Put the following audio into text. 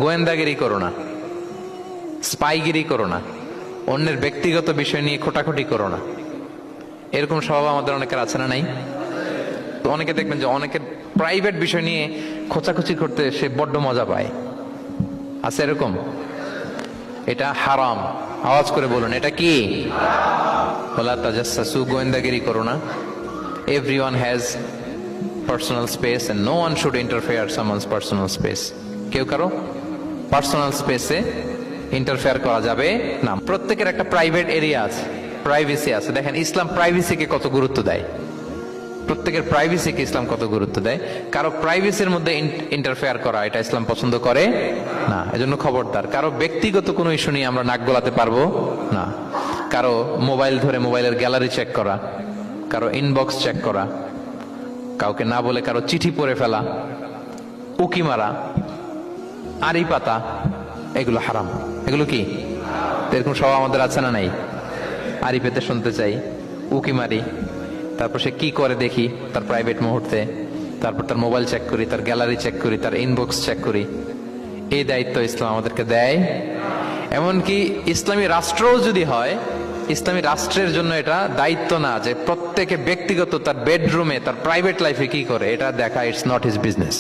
গোয়েন্দাগিরি করো না, স্পাইগিরি করো না, অন্যের ব্যক্তিগত বিষয় নিয়ে খোটাখুটি করো না। এরকম স্বভাব আমাদের অনেকের আছে না নাই? তো অনেকে দেখবেন যে অনেকের প্রাইভেট বিষয় নিয়ে খোঁচাখুচি করতে সে বড্ড মজা পায়। আছে এরকম? এটা হারাম। আওয়াজ করে বলুন, এটা কি? ওয়ালা তাজাসসু, গোয়েন্দাগিরি করো না। Everyone has personal space and no one should interfere someone's personal space. কেউ কারো পার্সোনাল স্পেসে ইন্টারফেয়ার করা যাবে না। প্রত্যেকের একটা প্রাইভেট এরিয়া আছে, প্রাইভেসি আছে। দেখেন ইসলাম প্রাইভেসিকে কত গুরুত্ব দেয়। প্রত্যেকের প্রাইভেসিকে ইসলাম কত গুরুত্ব দেয়। কারো প্রাইভেসির মধ্যে ইন্টারফেয়ার করা এটা ইসলাম পছন্দ করে না। এজন্য খবরদার, কারো ব্যক্তিগত কোনো ইস্যু নিয়ে আমরা নাক গলাতে পারবো না। কারো মোবাইল ধরে মোবাইলের গ্যালারি চেক করা, কারো ইনবক্স চেক করা, কাউকে না বলে কারো চিঠি পড়ে ফেলা, উকি মারা, আড়ি পাতা, এগুলো হারাম। এগুলো কি? এরকম সব আমাদের আছে না নাই? আড়ি পেতে শুনতে চাই, উকি মারি, তারপর সে কি করে দেখি তার প্রাইভেট মুহূর্তে, তারপর তার মোবাইল চেক করি, তার গ্যালারি চেক করি, তার ইনবক্স চেক করি। এই দায়িত্ব ইসলাম আমাদেরকে দেয়। এমনকি ইসলামী রাষ্ট্রও যদি হয়, ইসলামী রাষ্ট্রের জন্য এটা দায়িত্ব না যে প্রত্যেকে ব্যক্তিগত তার বেডরুমে তার প্রাইভেট লাইফে কি করে এটা দেখা। It's not his business.